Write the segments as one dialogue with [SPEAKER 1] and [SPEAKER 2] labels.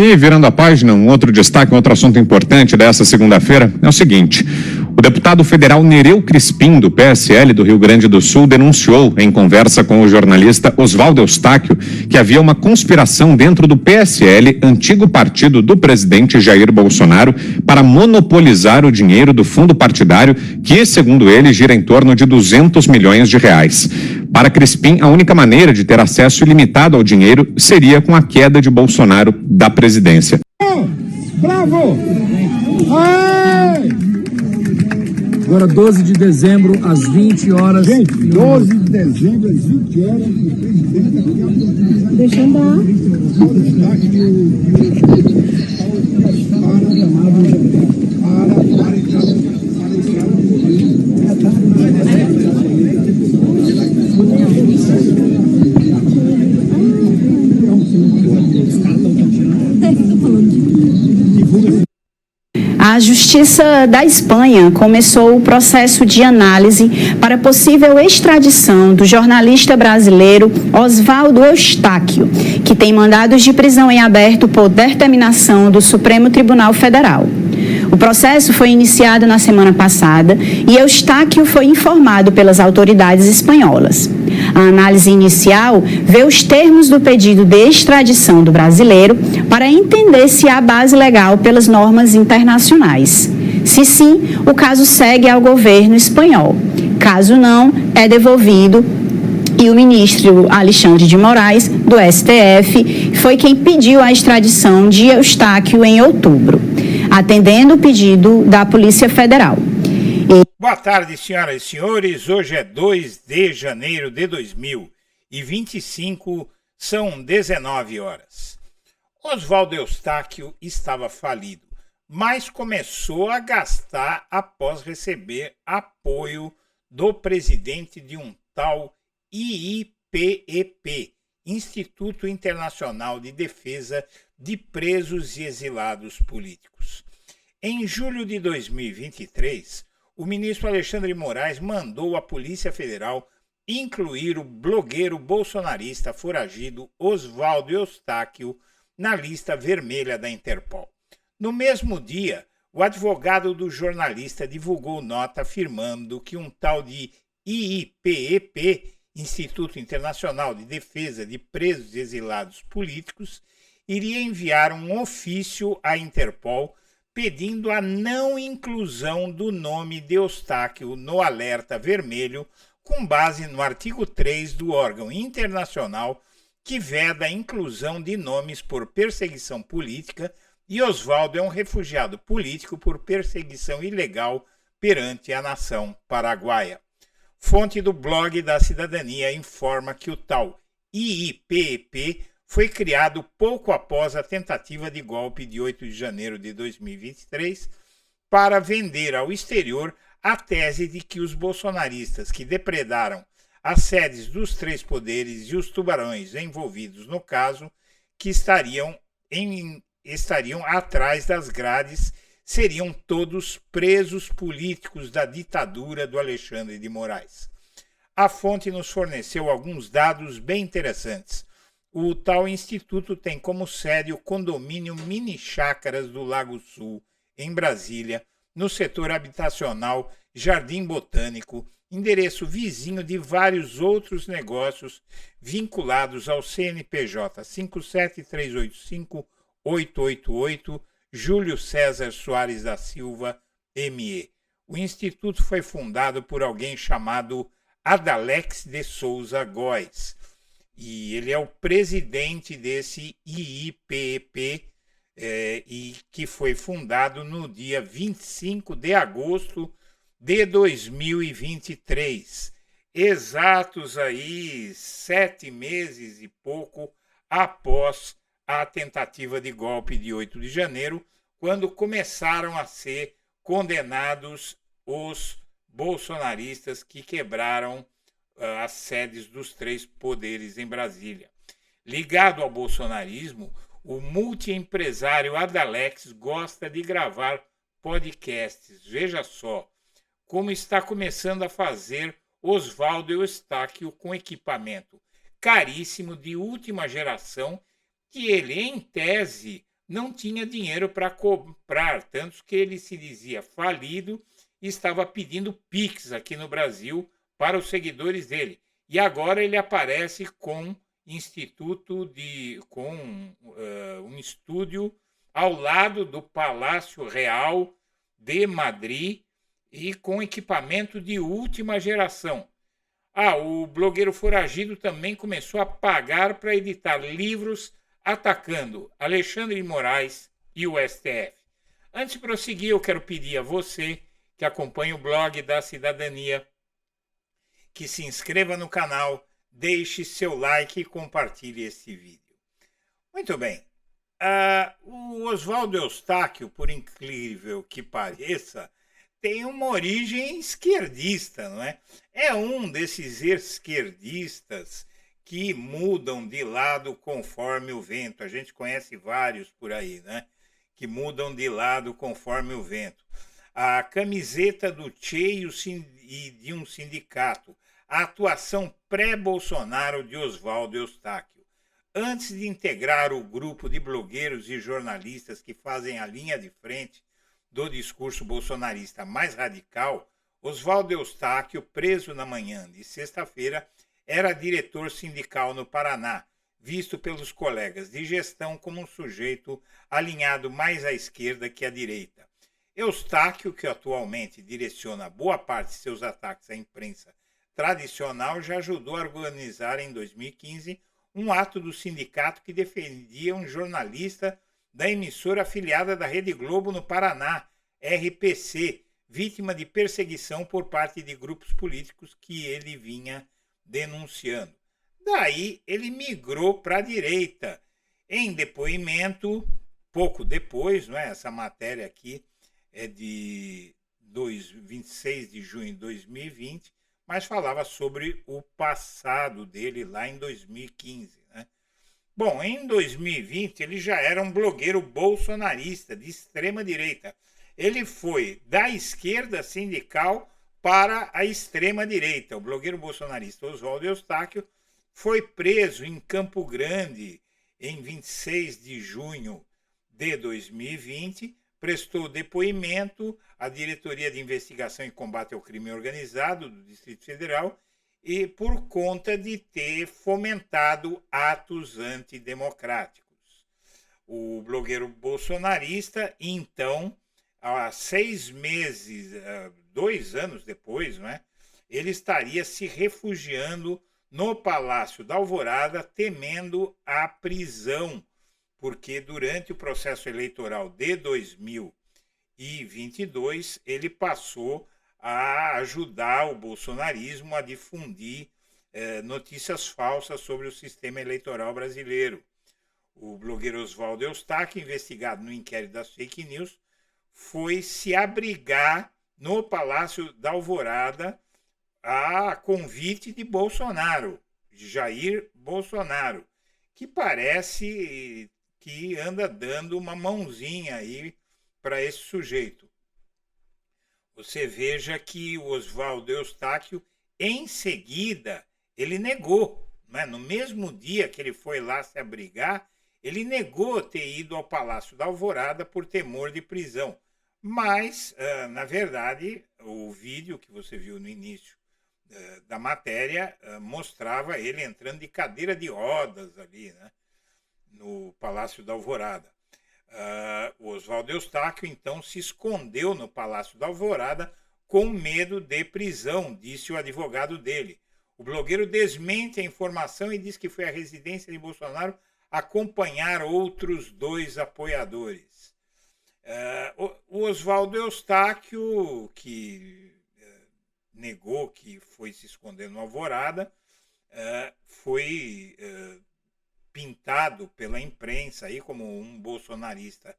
[SPEAKER 1] E virando a página, um outro destaque, um outro assunto importante dessa segunda-feira é o seguinte: o deputado federal Nereu Crispim, do PSL do Rio Grande do Sul, denunciou, em conversa com o jornalista Oswaldo Eustáquio, que havia uma conspiração dentro do PSL, antigo partido do presidente Jair Bolsonaro, para monopolizar o dinheiro do fundo partidário, que, segundo ele, gira em torno de 200 milhões de reais. Para Crispim, a única maneira de ter acesso ilimitado ao dinheiro seria com a queda de Bolsonaro da presidência.
[SPEAKER 2] Bravo! Ai!
[SPEAKER 3] Agora, 12 de dezembro, às 20 horas.
[SPEAKER 2] Gente, 12 de dezembro, às 20 horas.
[SPEAKER 4] Deixa andar.
[SPEAKER 5] A Justiça da Espanha começou o processo de análise para possível extradição do jornalista brasileiro Oswaldo Eustáquio, que tem mandados de prisão em aberto por determinação do Supremo Tribunal Federal. O processo foi iniciado na semana passada e Eustáquio foi informado pelas autoridades espanholas. A análise inicial vê os termos do pedido de extradição do brasileiro para entender se há base legal pelas normas internacionais. Se sim, o caso segue ao governo espanhol. Caso não, é devolvido. E o ministro Alexandre de Moraes, do STF, foi quem pediu a extradição de Eustáquio em outubro, atendendo o pedido da Polícia Federal.
[SPEAKER 6] Boa tarde, senhoras e senhores. Hoje é 2 de janeiro de 2025, são 19 horas. Oswaldo Eustáquio estava falido, mas começou a gastar após receber apoio do presidente de um tal IIPEP, Instituto Internacional de Defesa de Presos e Exilados Políticos. Em julho de 2023, o ministro Alexandre de Moraes mandou a Polícia Federal incluir o blogueiro bolsonarista foragido Oswaldo Eustáquio na lista vermelha da Interpol. No mesmo dia, o advogado do jornalista divulgou nota afirmando que um tal de IIPEP, Instituto Internacional de Defesa de Presos e Exilados Políticos, iria enviar um ofício à Interpol pedindo a não inclusão do nome de Eustáquio no alerta vermelho, com base no artigo 3 do órgão internacional que veda a inclusão de nomes por perseguição política, e Oswaldo é um refugiado político por perseguição ilegal perante a nação paraguaia. Fonte do blog da Cidadania informa que o tal IIPEP foi criado pouco após a tentativa de golpe de 8 de janeiro de 2023 para vender ao exterior a tese de que os bolsonaristas que depredaram as sedes dos três poderes e os tubarões envolvidos no caso, que estariam atrás das grades, seriam todos presos políticos da ditadura do Alexandre de Moraes. A fonte nos forneceu alguns dados bem interessantes. O tal instituto tem como sede o condomínio Mini Chácaras do Lago Sul, em Brasília, no setor habitacional Jardim Botânico, endereço vizinho de vários outros negócios vinculados ao CNPJ 57385-888, Júlio César Soares da Silva, ME. O instituto foi fundado por alguém chamado Adalex de Souza Góes, e ele é o presidente desse IIPEP, e que foi fundado no dia 25 de agosto de 2023, exatos aí 7 meses e pouco após a tentativa de golpe de 8 de janeiro, quando começaram a ser condenados os bolsonaristas que quebraram as sedes dos três poderes em Brasília. Ligado ao bolsonarismo, o multiempresário Adalex gosta de gravar podcasts. Veja só como está começando a fazer Oswaldo Eustáquio com equipamento caríssimo de última geração que ele, em tese, não tinha dinheiro para comprar, tanto que ele se dizia falido e estava pedindo Pix aqui no Brasil para os seguidores dele. E agora ele aparece com um estúdio ao lado do Palácio Real de Madrid e com equipamento de última geração. O blogueiro foragido também começou a pagar para editar livros atacando Alexandre de Moraes e o STF. Antes de prosseguir, eu quero pedir a você que acompanha o blog da Cidadania que se inscreva no canal, deixe seu like e compartilhe este vídeo. Muito bem. O Oswaldo Eustáquio, por incrível que pareça, tem uma origem esquerdista, não é? É um desses esquerdistas que mudam de lado conforme o vento. A gente conhece vários por aí, né? Que mudam de lado conforme o vento. A camiseta do Che e de um sindicato. A atuação pré-Bolsonaro de Oswaldo Eustáquio. Antes de integrar o grupo de blogueiros e jornalistas que fazem a linha de frente do discurso bolsonarista mais radical, Oswaldo Eustáquio, preso na manhã de sexta-feira, era diretor sindical no Paraná, visto pelos colegas de gestão como um sujeito alinhado mais à esquerda que à direita. Eustáquio, que atualmente direciona boa parte de seus ataques à imprensa tradicional, já ajudou a organizar em 2015 um ato do sindicato que defendia um jornalista da emissora afiliada da Rede Globo no Paraná, RPC, vítima de perseguição por parte de grupos políticos que ele vinha denunciando. Daí ele migrou para a direita. Em depoimento, pouco depois, não é? Essa matéria aqui é de 26 de junho de 2020, mas falava sobre o passado dele lá em 2015. Né? Bom, em 2020 ele já era um blogueiro bolsonarista de extrema direita. Ele foi da esquerda sindical para a extrema direita. O blogueiro bolsonarista Oswaldo Eustáquio foi preso em Campo Grande em 26 de junho de 2020, prestou depoimento à Diretoria de Investigação e Combate ao Crime Organizado do Distrito Federal e por conta de ter fomentado atos antidemocráticos. O blogueiro bolsonarista, então, há 6 meses, 2 anos depois, não é? Ele estaria se refugiando no Palácio da Alvorada, temendo a prisão, porque durante o processo eleitoral de 2022 ele passou a ajudar o bolsonarismo a difundir notícias falsas sobre o sistema eleitoral brasileiro. O blogueiro Oswaldo Eustáquio, investigado no inquérito das fake news, foi se abrigar no Palácio da Alvorada a convite de Bolsonaro, de Jair Bolsonaro, que parece que anda dando uma mãozinha aí para esse sujeito. Você veja que o Oswaldo Eustáquio, em seguida, ele negou, né? No mesmo dia que ele foi lá se abrigar, ele negou ter ido ao Palácio da Alvorada por temor de prisão. Mas, na verdade, o vídeo que você viu no início da matéria mostrava ele entrando de cadeira de rodas ali, né, no Palácio da Alvorada. O Oswaldo Eustáquio, então, se escondeu no Palácio da Alvorada com medo de prisão, disse o advogado dele. O blogueiro desmente a informação e diz que foi à residência de Bolsonaro acompanhar outros 2 apoiadores. O Oswaldo Eustáquio, que negou que foi se esconder no Alvorada, foi pintado pela imprensa aí como um bolsonarista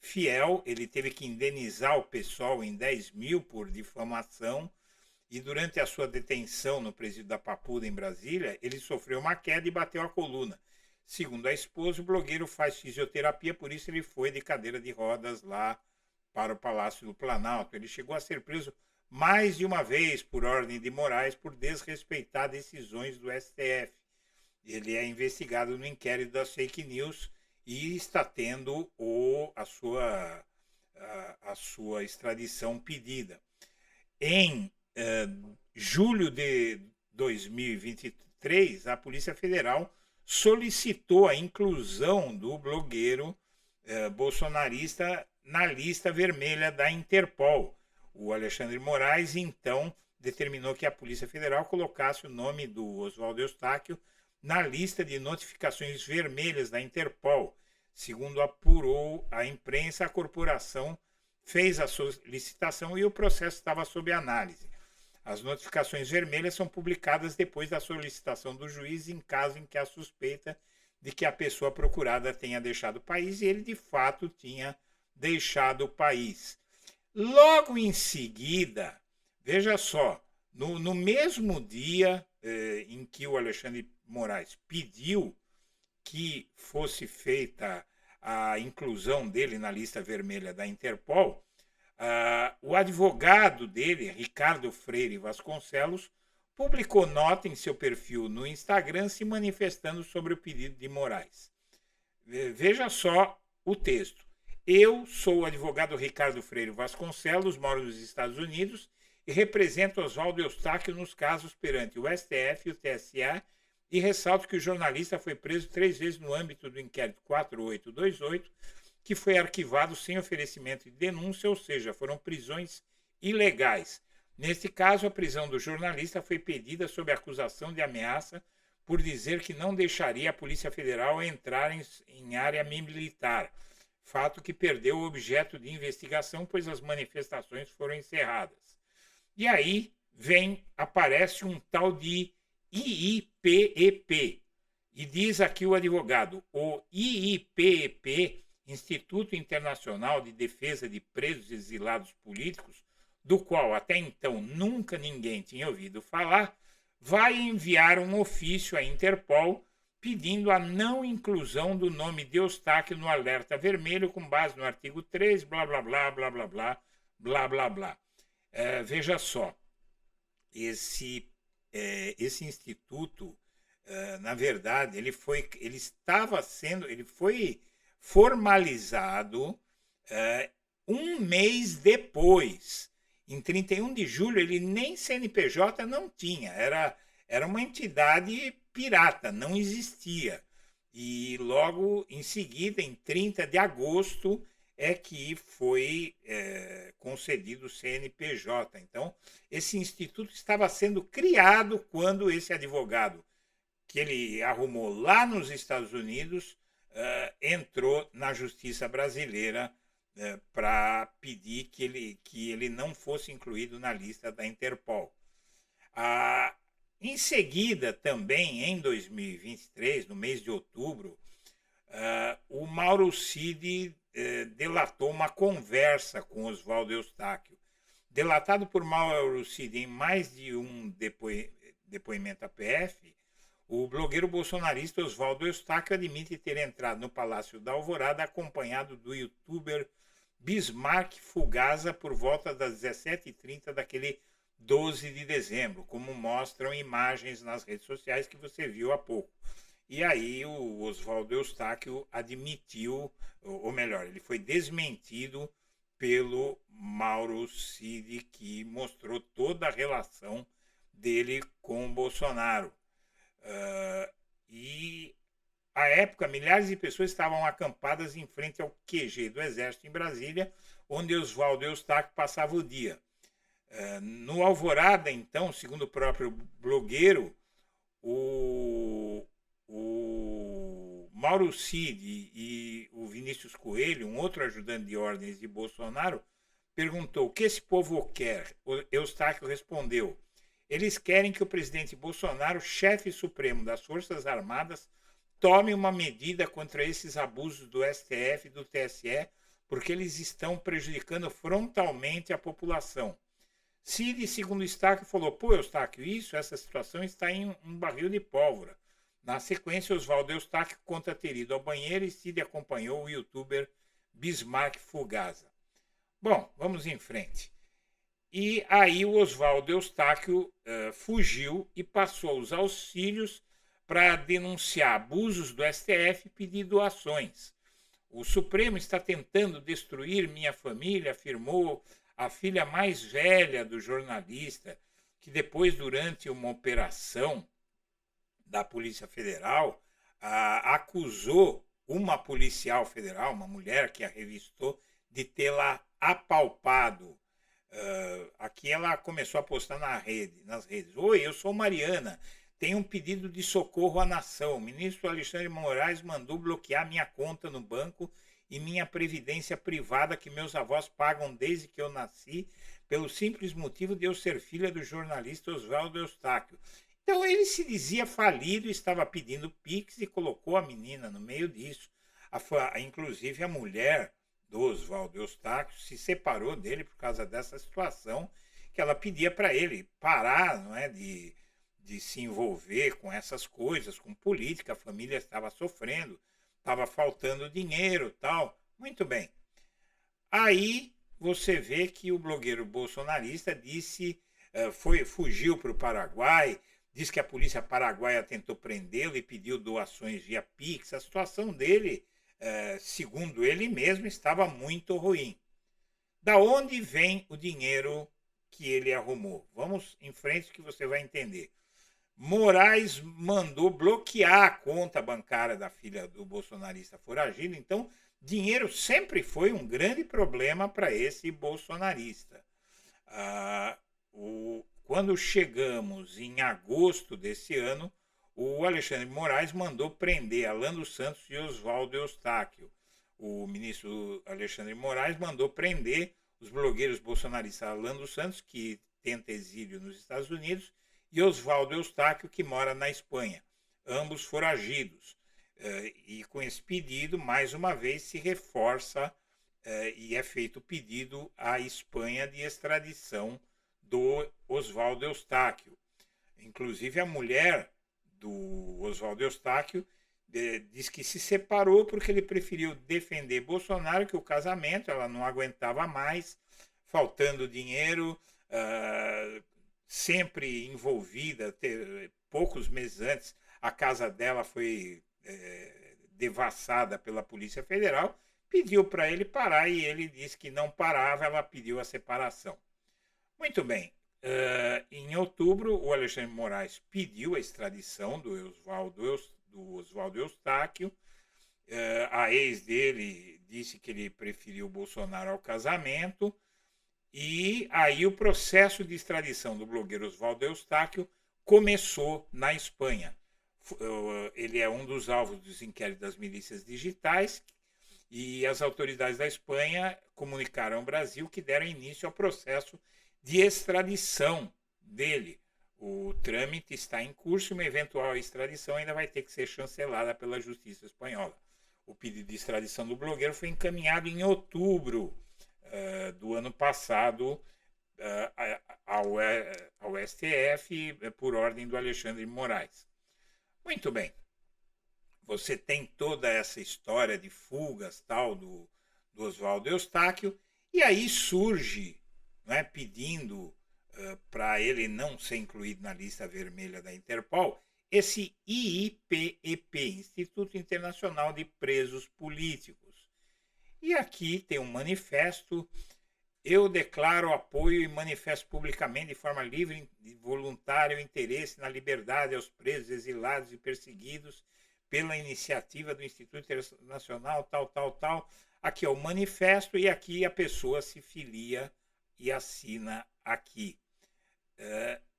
[SPEAKER 6] fiel. Ele teve que indenizar o pessoal em 10 mil por difamação e durante a sua detenção no presídio da Papuda, em Brasília, ele sofreu uma queda e bateu a coluna. Segundo a esposa, o blogueiro faz fisioterapia, por isso ele foi de cadeira de rodas lá para o Palácio do Planalto. Ele chegou a ser preso mais de uma vez por ordem de Moraes por desrespeitar decisões do STF. Ele é investigado no inquérito das fake news e está tendo a sua extradição pedida. Em julho de 2023, a Polícia Federal solicitou a inclusão do blogueiro bolsonarista na lista vermelha da Interpol. O Alexandre Moraes, então, determinou que a Polícia Federal colocasse o nome do Oswaldo Eustáquio na lista de notificações vermelhas da Interpol. Segundo apurou a imprensa, a corporação fez a solicitação e o processo estava sob análise. As notificações vermelhas são publicadas depois da solicitação do juiz em caso em que há suspeita de que a pessoa procurada tenha deixado o país, e ele de fato tinha deixado o país. Logo em seguida, veja só, no mesmo dia em que o Alexandre Moraes pediu que fosse feita a inclusão dele na lista vermelha da Interpol, o advogado dele, Ricardo Freire Vasconcelos, publicou nota em seu perfil no Instagram se manifestando sobre o pedido de Moraes. Veja só o texto. Eu sou o advogado Ricardo Freire Vasconcelos, moro nos Estados Unidos e represento Oswaldo Eustáquio nos casos perante o STF e o TSE, e ressalto que o jornalista foi preso 3 vezes no âmbito do inquérito 4828, que foi arquivado sem oferecimento de denúncia, ou seja, foram prisões ilegais. Neste caso, a prisão do jornalista foi pedida sob acusação de ameaça por dizer que não deixaria a Polícia Federal entrar em área militar, fato que perdeu o objeto de investigação, pois as manifestações foram encerradas. E aí aparece um tal de IIPEP, e diz aqui o advogado: o IIPEP, Instituto Internacional de Defesa de Presos e Exilados Políticos, do qual até então nunca ninguém tinha ouvido falar, vai enviar um ofício à Interpol pedindo a não inclusão do nome de Eustáquio no alerta vermelho com base no artigo 3, blá, blá, blá, blá, blá, blá, blá, blá, blá. Veja só, esse instituto, na verdade, ele foi formalizado um mês depois. Em 31 de julho, ele nem CNPJ não tinha, era uma entidade pirata, não existia. E logo em seguida, em 30 de agosto, é que foi concedido o CNPJ. Então, esse instituto estava sendo criado quando esse advogado, que ele arrumou lá nos Estados Unidos, entrou na justiça brasileira para pedir que ele não fosse incluído na lista da Interpol. Em seguida, também em 2023, no mês de outubro, o Mauro Cid delatou uma conversa com Oswaldo Eustáquio. Delatado por Mauro Cid em mais de um depoimento à PF, o blogueiro bolsonarista Oswaldo Eustáquio admite ter entrado no Palácio da Alvorada acompanhado do youtuber Bismarck Fugaza por volta das 17h30 daquele 12 de dezembro, como mostram imagens nas redes sociais que você viu há pouco. E aí o Oswaldo Eustáquio admitiu, ou melhor, ele foi desmentido pelo Mauro Cid, que mostrou toda a relação dele com o Bolsonaro. E, à época, milhares de pessoas estavam acampadas em frente ao QG do Exército em Brasília, onde Oswaldo Eustáquio passava o dia. No Alvorada, então, segundo o próprio blogueiro, o Mauro Cid e o Vinícius Coelho, um outro ajudante de ordens de Bolsonaro, perguntou: o que esse povo quer? O Eustáquio respondeu: eles querem que o presidente Bolsonaro, chefe supremo das Forças Armadas, tome uma medida contra esses abusos do STF e do TSE, porque eles estão prejudicando frontalmente a população. Cid, segundo Eustáquio, falou: pô, Eustáquio, essa situação está em um barril de pólvora. Na sequência, Oswaldo Eustáquio conta ter ido ao banheiro e Cid acompanhou o youtuber Bismarck Fugaza. Bom, vamos em frente. E aí o Oswaldo Eustáquio fugiu e passou a usar os filhos para denunciar abusos do STF e pedir doações. O Supremo está tentando destruir minha família, afirmou a filha mais velha do jornalista, que depois, durante uma operação da Polícia Federal, acusou uma policial federal, uma mulher que a revistou, de tê-la apalpado. Aqui ela começou a postar nas redes. Oi, eu sou Mariana, tenho um pedido de socorro à nação. O ministro Alexandre de Moraes mandou bloquear minha conta no banco e minha previdência privada que meus avós pagam desde que eu nasci, pelo simples motivo de eu ser filha do jornalista Oswaldo Eustáquio. Então ele se dizia falido, estava pedindo Pix e colocou a menina no meio disso. Inclusive a mulher do Oswaldo Eustáquio se separou dele por causa dessa situação, que ela pedia para ele parar, não é, de se envolver com essas coisas, com política. A família estava sofrendo, estava faltando dinheiro, tal. Muito bem. Aí você vê que o blogueiro bolsonarista fugiu para o Paraguai, diz que a polícia paraguaia tentou prendê-lo e pediu doações via Pix. A situação dele, segundo ele mesmo, estava muito ruim. Da onde vem o dinheiro que ele arrumou? Vamos em frente que você vai entender. Moraes mandou bloquear a conta bancária da filha do bolsonarista foragido, então dinheiro sempre foi um grande problema para esse bolsonarista. Quando chegamos em agosto desse ano, o Alexandre de Moraes mandou prender Alan dos Santos e Oswaldo Eustáquio. O ministro Alexandre de Moraes mandou prender os blogueiros bolsonaristas Alan dos Santos, que tenta exílio nos Estados Unidos, e Oswaldo Eustáquio, que mora na Espanha, ambos foragidos. E com esse pedido, mais uma vez, se reforça e é feito o pedido à Espanha de extradição do Oswaldo Eustáquio. Inclusive, a mulher do Oswaldo Eustáquio diz que se separou porque ele preferiu defender Bolsonaro que o casamento, ela não aguentava mais, faltando dinheiro, sempre envolvida. Poucos meses antes, a casa dela foi devassada pela Polícia Federal, pediu para ele parar e ele disse que não parava, ela pediu a separação. Muito bem, em outubro, o Alexandre de Moraes pediu a extradição do Oswaldo Eustáquio. A ex dele disse que ele preferiu Bolsonaro ao casamento. E aí o processo de extradição do blogueiro Oswaldo Eustáquio começou na Espanha. Ele é um dos alvos dos inquéritos das milícias digitais e as autoridades da Espanha comunicaram ao Brasil que deram início ao processo de extradição dele. O trâmite está em curso e uma eventual extradição ainda vai ter que ser chancelada pela Justiça Espanhola. O pedido de extradição do blogueiro foi encaminhado em outubro do ano passado ao STF por ordem do Alexandre de Moraes. Muito bem. Você tem toda essa história de fugas tal do Oswaldo Eustáquio e aí surge, né, pedindo para ele não ser incluído na lista vermelha da Interpol, esse IIPEP, Instituto Internacional de Presos Políticos. E aqui tem um manifesto: eu declaro apoio e manifesto publicamente de forma livre e voluntária o interesse na liberdade aos presos, exilados e perseguidos pela iniciativa do Instituto Internacional, tal. Aqui é o manifesto e aqui a pessoa se filia e assina aqui.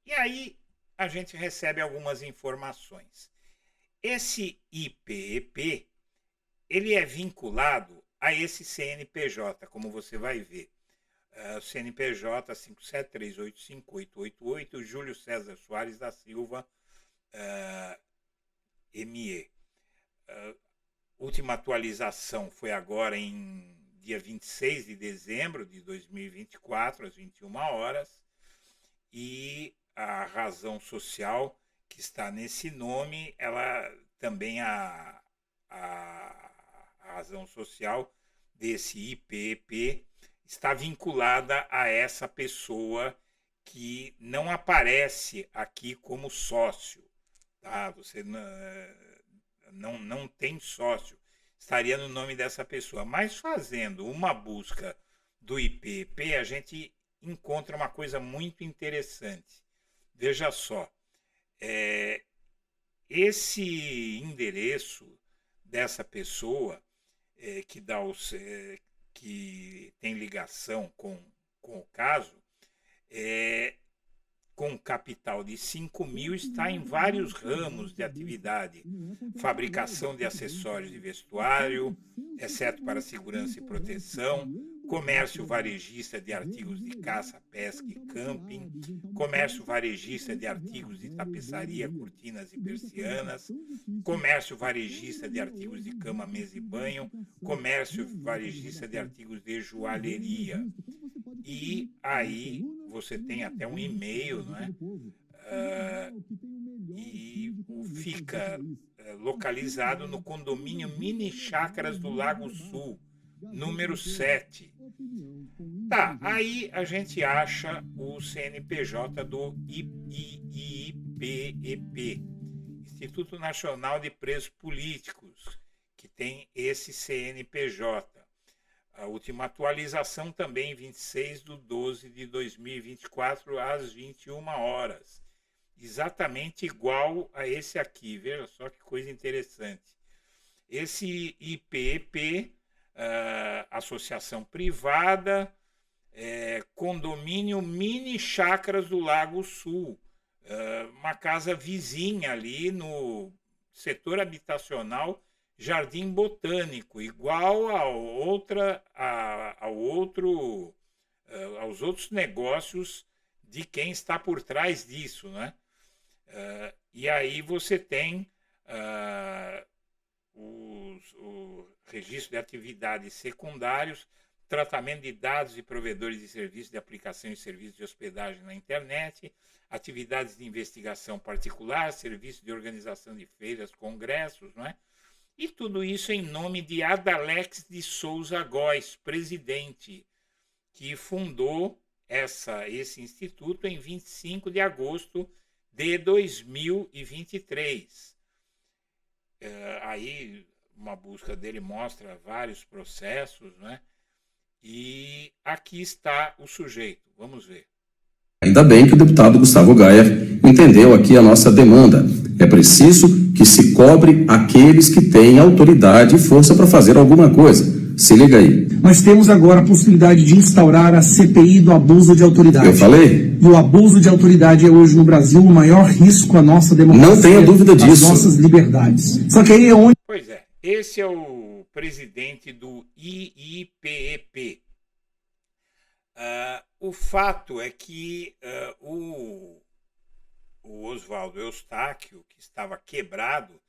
[SPEAKER 6] E aí a gente recebe algumas informações. Esse IPEP, ele é vinculado a esse CNPJ, como você vai ver. O CNPJ 573858888, Júlio César Soares da Silva, ME. Última atualização foi agora em dia 26 de dezembro de 2024, às 21 horas, e a razão social que está nesse nome, ela também a razão social desse IPEP está vinculada a essa pessoa que não aparece aqui como sócio, tá? Você não tem sócio, estaria no nome dessa pessoa. Mas fazendo uma busca do IPEP, a gente encontra uma coisa muito interessante. Veja só, esse endereço dessa pessoa que tem ligação com o caso, com capital de 5 mil, está em vários ramos de atividade. Fabricação de acessórios de vestuário, exceto para segurança e proteção, comércio varejista de artigos de caça, pesca e camping, comércio varejista de artigos de tapeçaria, cortinas e persianas, comércio varejista de artigos de cama, mesa e banho, comércio varejista de artigos de joalheria. E aí você tem até um e-mail, não é? E fica localizado no condomínio Mini Chácaras do Lago Sul, número 7. Tá, aí a gente acha o CNPJ do IPEP, Instituto Nacional de Presos Políticos, que tem esse CNPJ. A última atualização também, 26/12/2024, às 21 horas. Exatamente igual a esse aqui. Veja só que coisa interessante. Esse IPEP, associação privada, condomínio Mini Chácaras do Lago Sul, uma casa vizinha ali no setor habitacional Jardim Botânico, igual aos outros negócios de quem está por trás disso, né? E aí você tem o registro de atividades secundários, tratamento de dados de provedores de serviços de aplicação e serviços de hospedagem na internet, atividades de investigação particular, serviço de organização de feiras, congressos, não é? E tudo isso em nome de Adalex de Souza Góes, presidente, que fundou esse instituto em 25 de agosto de 2023. Aí uma busca dele mostra vários processos, né? E aqui está o sujeito. Vamos ver.
[SPEAKER 4] Ainda bem que o deputado Gustavo Gayer entendeu aqui a nossa demanda. É preciso que se cobre aqueles que têm autoridade e força para fazer alguma coisa. Se liga aí.
[SPEAKER 7] Nós temos agora a possibilidade de instaurar a CPI do abuso de autoridade.
[SPEAKER 4] Eu falei?
[SPEAKER 7] E o abuso de autoridade é hoje no Brasil o maior risco à nossa democracia.
[SPEAKER 4] Não tenha dúvida disso.
[SPEAKER 7] Às nossas liberdades. Só que aí é onde...
[SPEAKER 6] Pois é, esse é o presidente do IIPEP. O fato é que o Oswaldo Eustáquio, que estava quebrado,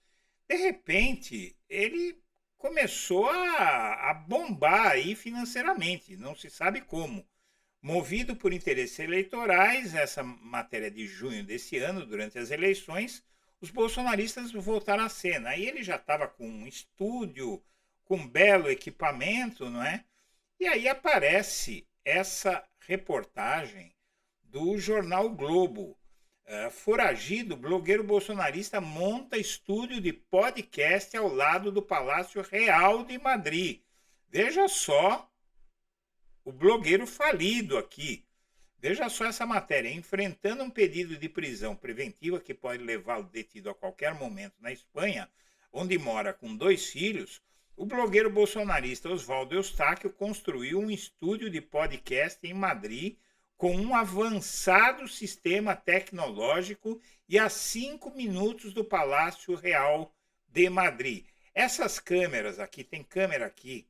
[SPEAKER 6] de repente ele começou a bombar aí financeiramente, não se sabe como. Movido por interesses eleitorais, essa matéria de junho desse ano, durante as eleições, os bolsonaristas voltaram à cena. Aí ele já estava com um estúdio, com um belo equipamento, não é? E aí aparece essa reportagem do jornal Globo. Foragido, blogueiro bolsonarista monta estúdio de podcast ao lado do Palácio Real de Madrid. Veja só o blogueiro falido aqui. Veja só essa matéria. Enfrentando um pedido de prisão preventiva que pode levá-lo detido a qualquer momento na Espanha, onde mora com 2 filhos, o blogueiro bolsonarista Oswaldo Eustáquio construiu um estúdio de podcast em Madrid com um avançado sistema tecnológico e a 5 minutos do Palácio Real de Madrid. Essas câmeras aqui, tem câmera aqui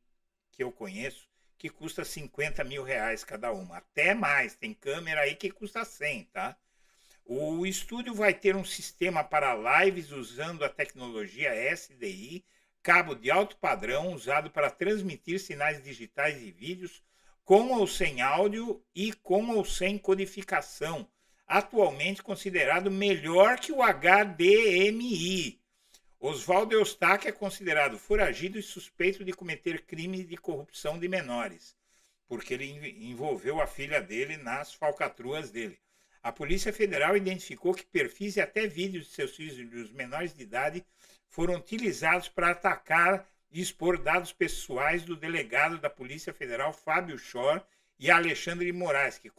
[SPEAKER 6] que eu conheço, que custa 50 mil reais cada uma. Até mais, tem câmera aí que custa 100, tá? O estúdio vai ter um sistema para lives usando a tecnologia SDI, cabo de alto padrão usado para transmitir sinais digitais e vídeos com ou sem áudio e com ou sem codificação, atualmente considerado melhor que o HDMI. Oswaldo Eustáquio é considerado foragido e suspeito de cometer crimes de corrupção de menores, porque ele envolveu a filha dele nas falcatruas dele. A Polícia Federal identificou que perfis e até vídeos de seus filhos menores de idade foram utilizados para atacar e expor dados pessoais do delegado da Polícia Federal, Fábio Schor, e Alexandre de Moraes, que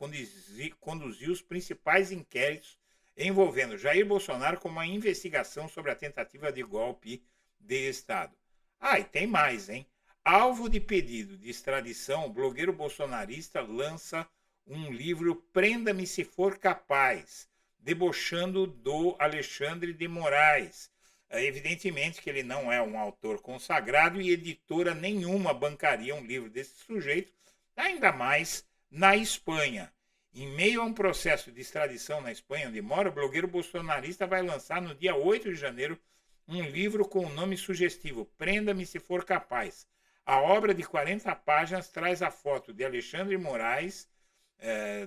[SPEAKER 6] conduziu os principais inquéritos envolvendo Jair Bolsonaro como uma investigação sobre a tentativa de golpe de Estado. Ah, e tem mais, hein? Alvo de pedido de extradição, o blogueiro bolsonarista lança um livro Prenda-me se for capaz, debochando do Alexandre de Moraes. Evidentemente que ele não é um autor consagrado e editora nenhuma bancaria um livro desse sujeito, ainda mais na Espanha. Em meio a um processo de extradição na Espanha, onde mora, o blogueiro bolsonarista vai lançar no dia 8 de janeiro um livro com o nome sugestivo, Prenda-me se for capaz. A obra de 40 páginas traz a foto de Alexandre de Moraes,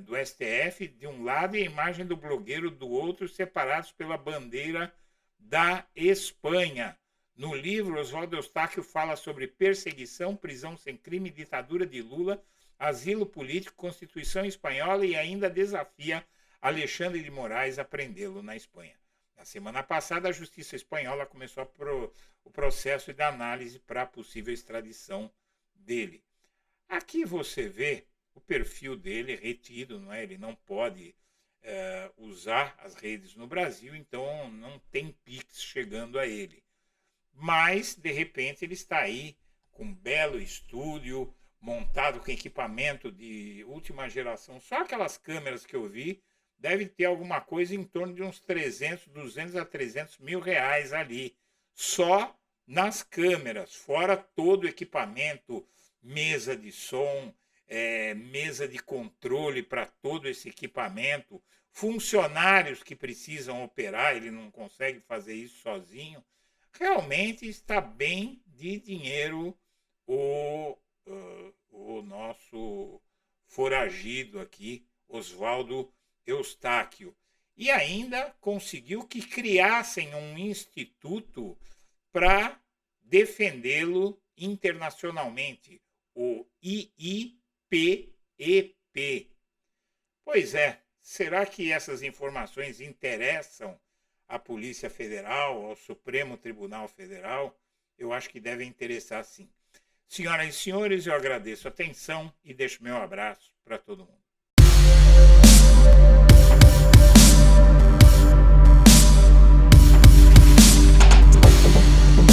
[SPEAKER 6] do STF, de um lado, e a imagem do blogueiro do outro, separados pela bandeira da Espanha. No livro, Oswaldo Eustáquio fala sobre perseguição, prisão sem crime, ditadura de Lula, asilo político, Constituição espanhola e ainda desafia Alexandre de Moraes a prendê-lo na Espanha. Na semana passada, a Justiça Espanhola começou o processo de análise para a possível extradição dele. Aqui você vê o perfil dele retido, não é? Ele não pode usar as redes no Brasil, então não tem Pix chegando a ele. Mas, de repente, ele está aí com um belo estúdio, montado com equipamento de última geração. Só aquelas câmeras que eu vi, deve ter alguma coisa em torno de uns 200 a 300 mil reais ali. Só nas câmeras, fora todo o equipamento, mesa de som, mesa de controle para todo esse equipamento, funcionários que precisam operar, ele não consegue fazer isso sozinho. Realmente está bem de dinheiro o nosso foragido aqui, Oswaldo Eustáquio. E ainda conseguiu que criassem um instituto para defendê-lo internacionalmente, o IIPEP. Pois é, será que essas informações interessam à Polícia Federal, ao Supremo Tribunal Federal? Eu acho que devem interessar sim. Senhoras e senhores, eu agradeço a atenção e deixo meu abraço para todo mundo.